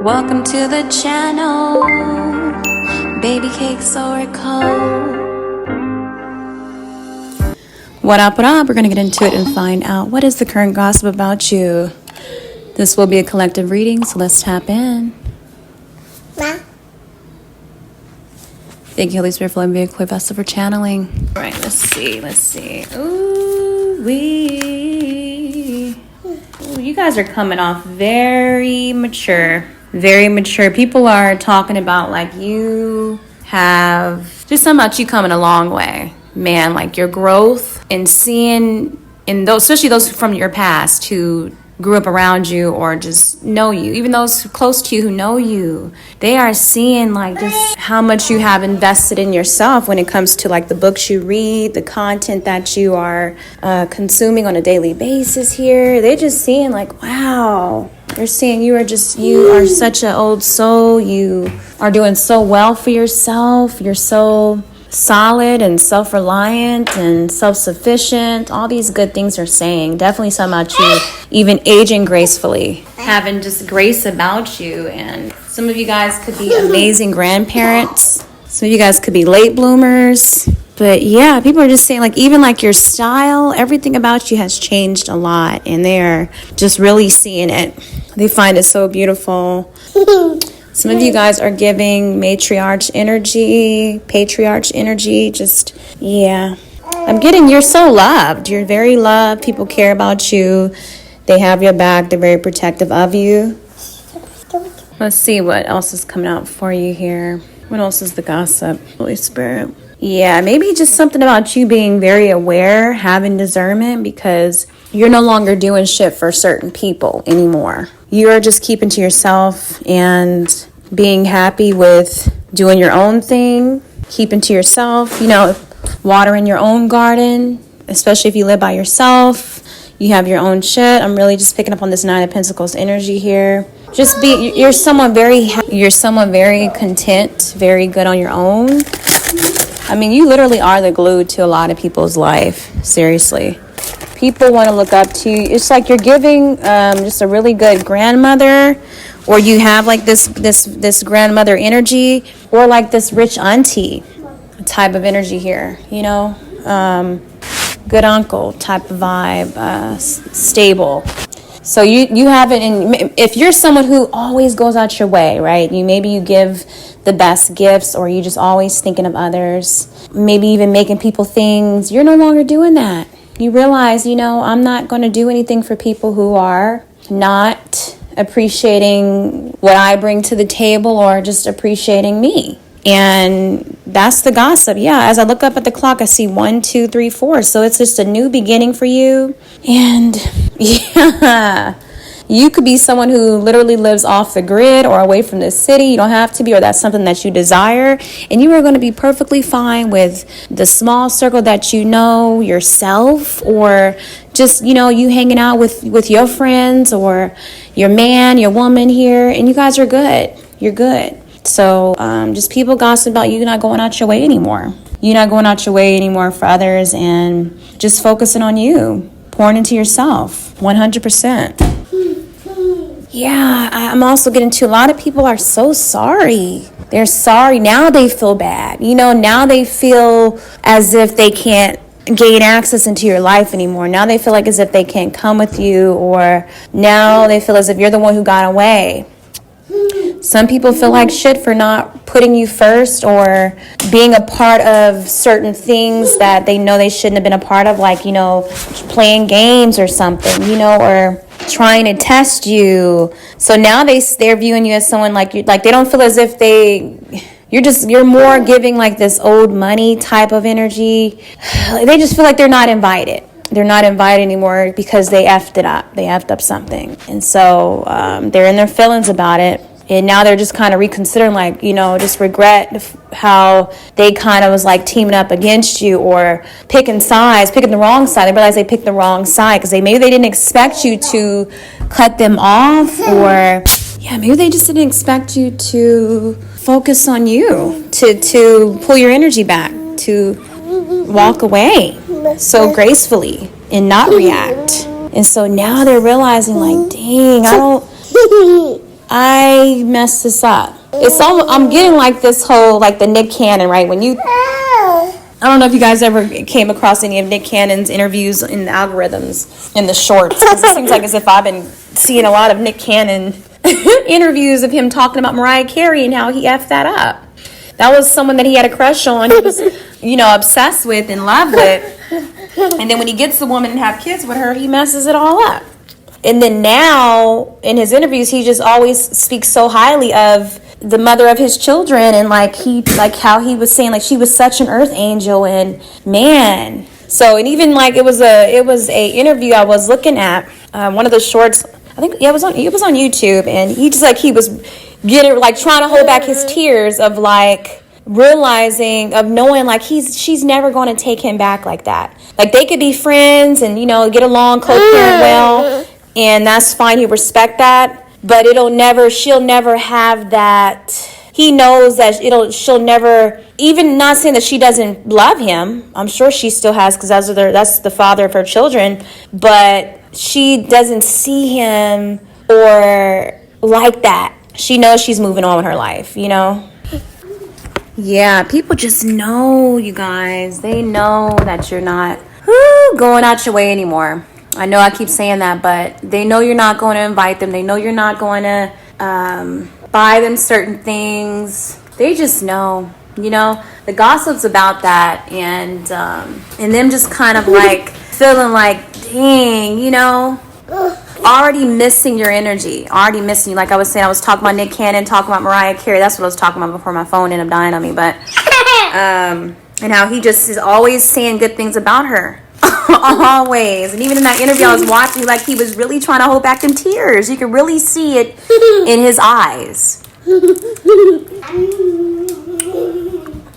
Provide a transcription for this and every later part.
Welcome to the channel, BabycakesOracle. What up, what up? We're going to get into it and find out what is the current gossip about you. This will be a collective reading, so let's tap in. Ma. Thank you, Holy Spirit, for letting me be a clear vessel for channeling. All right, let's see. Ooh, you guys are coming off very mature. Very mature. People are talking about like you have just something about you coming a long way, man. Like your growth and seeing in those, especially those from your past who grew up around you or just know you, even those close to you who know you, they are seeing like just how much you have invested in yourself when it comes to like the books you read, the content that you are consuming on a daily basis here. They're just seeing like, wow. They're seeing you are such an old soul. You are doing so well for yourself. You're so solid and self-reliant and self-sufficient. All these good things are saying. Definitely something about you even aging gracefully. Having just grace about you. And some of you guys could be amazing grandparents. Some of you guys could be late bloomers. But yeah, people are just saying like even like your style, everything about you has changed a lot. And they're just really seeing it. They find it so beautiful. Some of you guys are giving matriarch energy, patriarch energy. Just, yeah. I'm getting you're so loved. You're very loved. People care about you. They have your back. They're very protective of you. Let's see what else is coming out for you here. What else is the gossip, Holy Spirit? Yeah, maybe just something about you being very aware, having discernment, because you're no longer doing shit for certain people anymore. You're just keeping to yourself and being happy with doing your own thing, keeping to yourself, watering your own garden, especially if you live by yourself, you have your own shit. I'm really just picking up on this Nine of Pentacles energy here. You're someone very content, very good on your own. I mean, you literally are the glue to a lot of people's life. Seriously. People want to look up to you. It's like you're giving just a really good grandmother, or you have like this grandmother energy, or like this rich auntie type of energy here, good uncle type of vibe, stable. So you have it in, if you're someone who always goes out your way, right? Maybe you give the best gifts, or you just always thinking of others, maybe even making people things. You're no longer doing that. You realize, I'm not going to do anything for people who are not appreciating what I bring to the table or just appreciating me. And that's the gossip. Yeah, as I look up at the clock, I see 1, 2, 3, 4. So it's just a new beginning for you. And yeah, you could be someone who literally lives off the grid or away from the city. You don't have to be, or that's something that you desire. And you are going to be perfectly fine with the small circle that you know yourself, or just, you hanging out with your friends or your man, your woman here. And you guys are good. You're good. So just people gossip about you not going out your way anymore. You're not going out your way anymore for others, and just focusing on you, pouring into yourself 100%. Yeah, I'm also getting to a lot of people are so sorry. They're sorry. Now they feel bad. Now they feel as if they can't gain access into your life anymore. Now they feel like as if they can't come with you, or now they feel as if you're the one who got away. Some people feel like shit for not putting you first, or being a part of certain things that they know they shouldn't have been a part of, like, playing games or something, or trying to test you. So now they're viewing you as someone like you, like they don't feel as if you're more giving like this old money type of energy. They just feel like they're not invited. They're not invited anymore because they effed it up. They effed up something. And so they're in their feelings about it. And now they're just kind of reconsidering, like, just regret how they kind of was like teaming up against you, or picking the wrong side. They realize they picked the wrong side because maybe they didn't expect you to cut them off, or maybe they just didn't expect you to focus on you, to pull your energy back, to walk away so gracefully and not react. And so now they're realizing, like, dang, I messed this up. It's so, I'm getting like this whole, like the Nick Cannon, right? When you, I don't know if you guys ever came across any of Nick Cannon's interviews in the algorithms, in the shorts. 'Cause it seems like as if I've been seeing a lot of Nick Cannon interviews of him talking about Mariah Carey and how he effed that up. That was someone that he had a crush on, he was, you know, obsessed with, in love with. And then when he gets the woman and have kids with her, he messes it all up. And then now, in his interviews, he just always speaks so highly of the mother of his children, and like how he was saying, like, she was such an earth angel, and man. So, and even like it was a interview I was looking at, one of the shorts, I think, yeah, it was on YouTube, and he just like, he was getting, like, trying to hold back his tears of like realizing, of knowing like she's never going to take him back like that. Like, they could be friends and, you know, get along, co-parent well, and that's fine. He respect that, but she'll never have that. He knows that she'll never, even not saying that she doesn't love him. I'm sure she still has, because that's the father of her children, but she doesn't see him or like that. She knows she's moving on with her life, you know? Yeah, people just know, you guys. They know that you're not going out your way anymore. I know I keep saying that, but they know you're not going to invite them. They know you're not going to buy them certain things. They just know, you know? The gossip's about that, and them just kind of like feeling like, dang, you know? Already missing your energy, already missing you. Like I was saying, I was talking about Nick Cannon, talking about Mariah Carey. That's what I was talking about before my phone ended up dying on me. But and how he just is always saying good things about her, always. And even in that interview I was watching, like, he was really trying to hold back them tears. You could really see it in his eyes.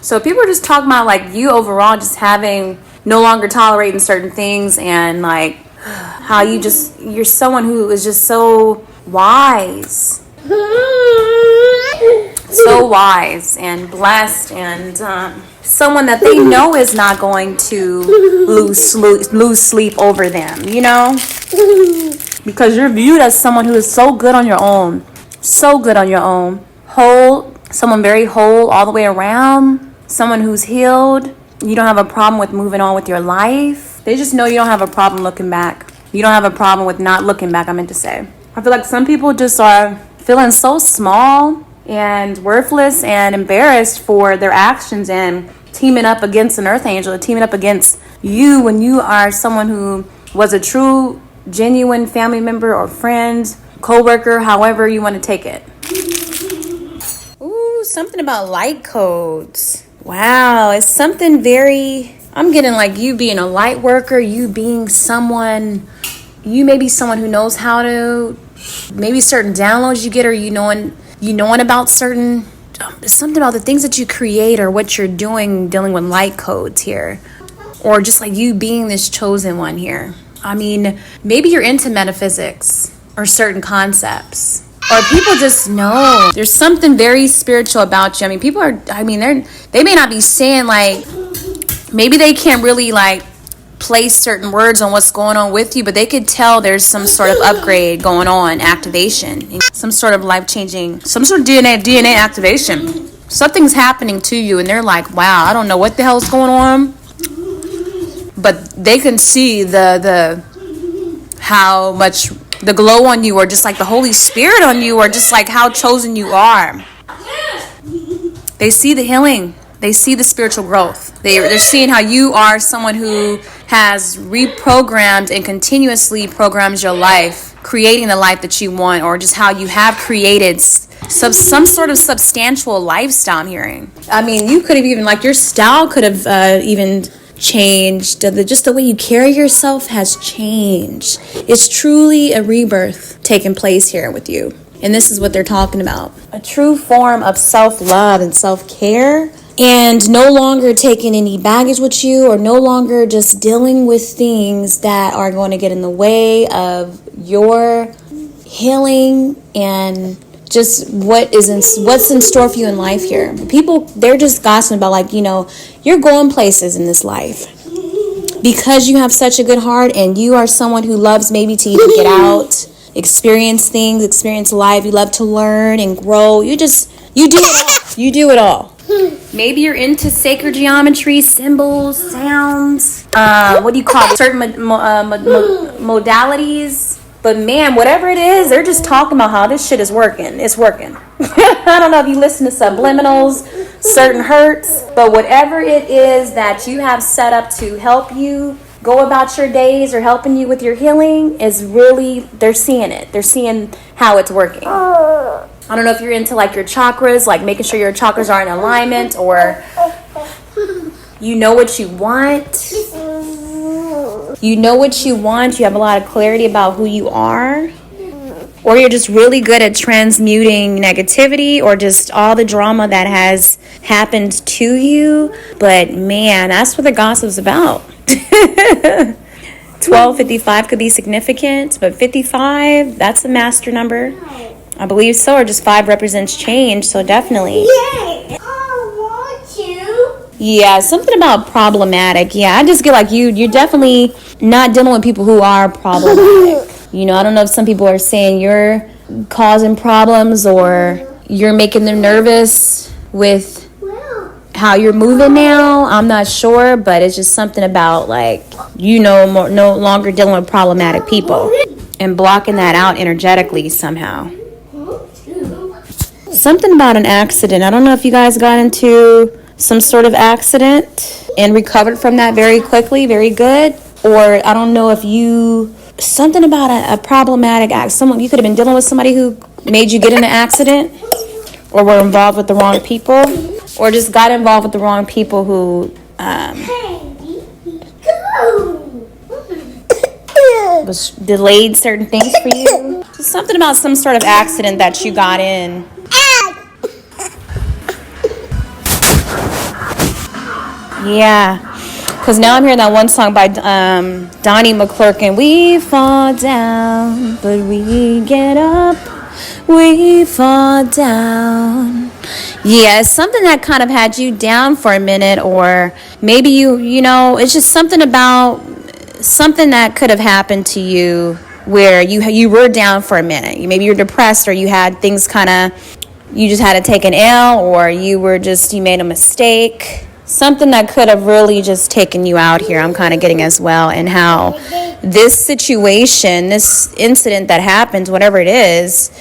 So people are just talking about like you overall just having no longer tolerating certain things, and like how you're someone who is just so wise and blessed, and someone that they know is not going to lose sleep over them, you know, because you're viewed as someone who is so good on your own, whole, someone very whole all the way around, someone who's healed. You don't have a problem with moving on with your life. They just know you don't have a problem looking back. You don't have a problem with not looking back, I meant to say. I feel like some people just are feeling so small and worthless and embarrassed for their actions, and teaming up against an earth angel, or teaming up against you when you are someone who was a true, genuine family member or friend, co-worker, however you want to take it. Ooh, something about light codes. Wow, it's something very, I'm getting like you being a light worker, you being someone, you may be someone who knows how to, maybe certain downloads you get, or you knowing about certain, something about the things that you create or what you're doing, dealing with light codes here. Or just like you being this chosen one here. I mean, maybe you're into metaphysics or certain concepts. Or people just know there's something very spiritual about you. I mean, people are, they may not be saying like, maybe they can't really like place certain words on what's going on with you, but they could tell there's some sort of upgrade going on, activation, some sort of life-changing, some sort of DNA activation. Something's happening to you, and they're like, wow, I don't know what the hell's going on, but they can see the how much the glow on you, or just like the Holy Spirit on you, or just like how chosen you are. They see the healing. They see the spiritual growth. They're seeing how you are someone who has reprogrammed and continuously programs your life, creating the life that you want, or just how you have created some sort of substantial lifestyle, I'm hearing. I mean, you could have even, like, your style could have even changed. Just the way you carry yourself has changed. It's truly a rebirth taking place here with you. And this is what they're talking about. A true form of self-love and self-care, and no longer taking any baggage with you, or no longer just dealing with things that are going to get in the way of your healing and just what's in store for you in life here. People, they're just gossiping about, like, you know, you're going places in this life because you have such a good heart, and you are someone who loves maybe to even get out, experience things, experience life. You love to learn and grow. You do it all. You do it all. Maybe you're into sacred geometry, symbols, sounds. What do you call it? Certain modalities. But man, whatever it is, they're just talking about how this shit is working. It's working. I don't know if you listen to subliminals, certain hurts, but whatever it is that you have set up to help you go about your days or helping you with your healing is really, they're seeing it. They're seeing how it's working. I don't know if you're into like your chakras, like making sure your chakras are in alignment, or you know what you want. You know what you want. You have a lot of clarity about who you are. Or you're just really good at transmuting negativity or just all the drama that has happened to you. But man, that's what the gossip's about. 1255 could be significant, but 55, that's a master number. I believe so, or just 5 represents change, so definitely. Yay! I want you. Yeah, something about problematic. Yeah, I just get like you're definitely not dealing with people who are problematic. You know, I don't know if some people are saying you're causing problems or you're making them nervous with how you're moving now. I'm not sure, but it's just something about like, no longer dealing with problematic people and blocking that out energetically somehow. Something about an accident. I don't know if you guys got into some sort of accident and recovered from that very quickly, very good. Or I don't know if something about a problematic accident. You could have been dealing with somebody who made you get in an accident, or were involved with the wrong people, or just got involved with the wrong people who was delayed certain things for you. Just something about some sort of accident that you got in. Yeah, because now I'm hearing that one song by Donnie McClurkin. We fall down, but we get up. We fall down. Yeah, it's something that kind of had you down for a minute, or maybe it's just something about something that could have happened to you where you were down for a minute. Maybe you're depressed, or you had things you just had to take an L, or you made a mistake. Something that could have really just taken you out here, I'm kind of getting as well, and how this situation, this incident that happens, whatever it is,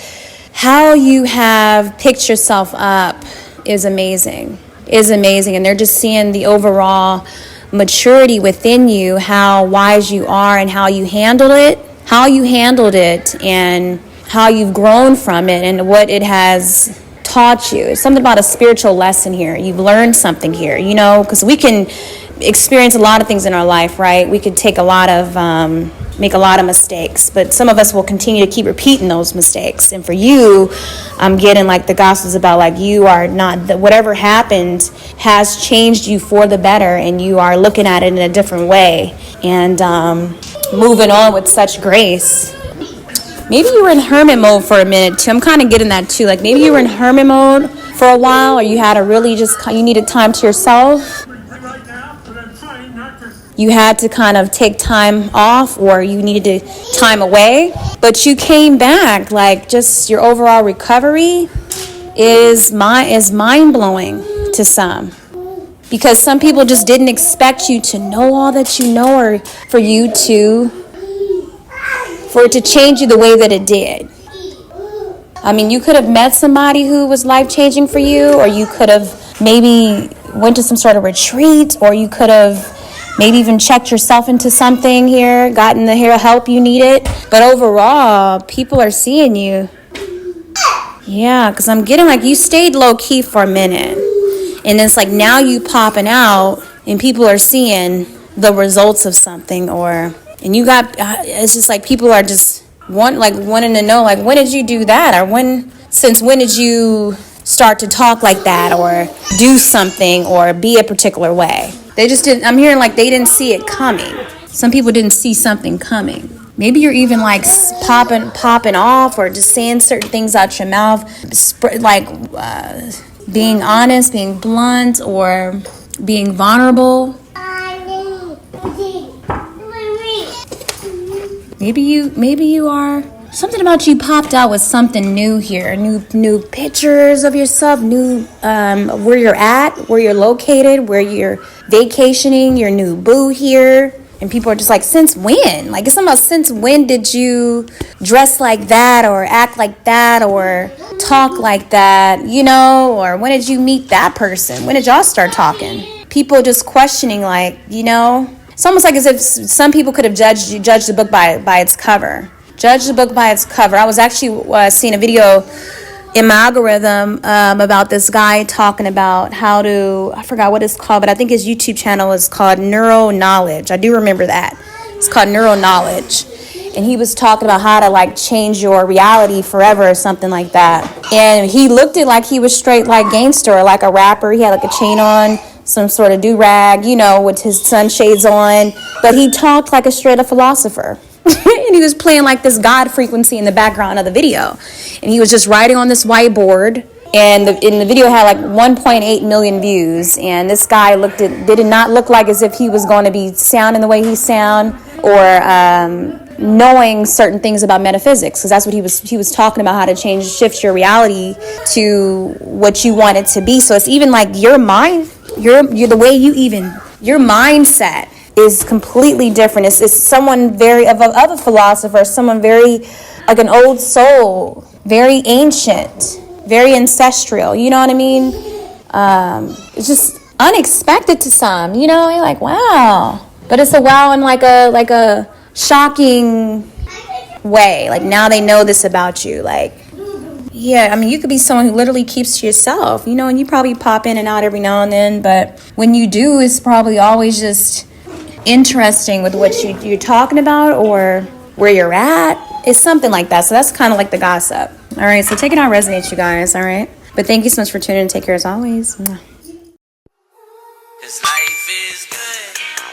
how you have picked yourself up is amazing, and they're just seeing the overall maturity within you, how wise you are, and how you handled it, and how you've grown from it, and what it has taught you. It's something about a spiritual lesson here. You've learned something here, because we can experience a lot of things in our life, right? We could make a lot of mistakes, but some of us will continue to keep repeating those mistakes. And for you, I'm getting like the gospel's about like you are not, whatever happened has changed you for the better, and you are looking at it in a different way and moving on with such grace. Maybe you were in hermit mode for a minute too. I'm kind of getting that too. Like maybe you were in hermit mode for a while, or you had you needed time to yourself. You had to kind of take time off, or you needed time away. But you came back. Like just your overall recovery is mind-blowing to some. Because some people just didn't expect you to know all that you know, or for it to change you the way that it did. I mean, you could have met somebody who was life-changing for you, or you could have maybe went to some sort of retreat, or you could have maybe even checked yourself into something here, gotten the help you needed. But overall, people are seeing you. Yeah, because I'm getting like you stayed low-key for a minute. And it's like now you popping out, and people are seeing the results of something, and you got, it's just like people are just wanting to know, like, when did you do that? Or since when did you start to talk like that, or do something, or be a particular way? They just didn't, I'm hearing like they didn't see it coming. Some people didn't see something coming. Maybe you're even like popping off, or just saying certain things out your mouth, like being honest, being blunt, or being vulnerable. Maybe you are something about you popped out with something new here. New pictures of yourself, new where you're at, where you're located, where you're vacationing, your new boo here. And people are just like, since when? Like, it's something about since when did you dress like that or act like that or talk like that, you know? Or when did you meet that person? When did y'all start talking? People just questioning, like, you know? It's almost like as if some people could have judged the book by its cover. Judge the book by its cover. I was actually seeing a video in my algorithm about this guy talking about how to, I forgot what it's called, but I think his YouTube channel is called Neuro Knowledge. I do remember that. It's called Neuro Knowledge. And he was talking about how to like change your reality forever or something like that. And he looked it like he was straight like gangster or like a rapper. He had like a chain on, some sort of do-rag, you know, with his sunshades on. But he talked like a straight up philosopher. And he was playing like this God frequency in the background of the video. And he was just writing on this whiteboard. And in the video had like 1.8 million views. And this guy did not look like as if he was going to be sounding the way he sound or knowing certain things about metaphysics. Because that's what he was talking about, how to shift your reality to what you want it to be. So it's even like your mind, you're the way your mindset is completely different. It's someone very of a philosopher, someone very like an old soul, very ancient, very ancestral. You know what I mean? It's just unexpected to some. You know, you're like, wow, but it's a wow in like a shocking way. Like now they know this about you. Like, yeah, I mean, you could be someone who literally keeps to yourself. You know, and you probably pop in and out every now and then, but when you do, it's probably always just interesting with what you're talking about or where you're at. It's something like that. So that's kind of like the gossip. All right, so take it out, resonates, you guys. All right, but thank you so much for tuning in. Take care as always. 'Cause life is good.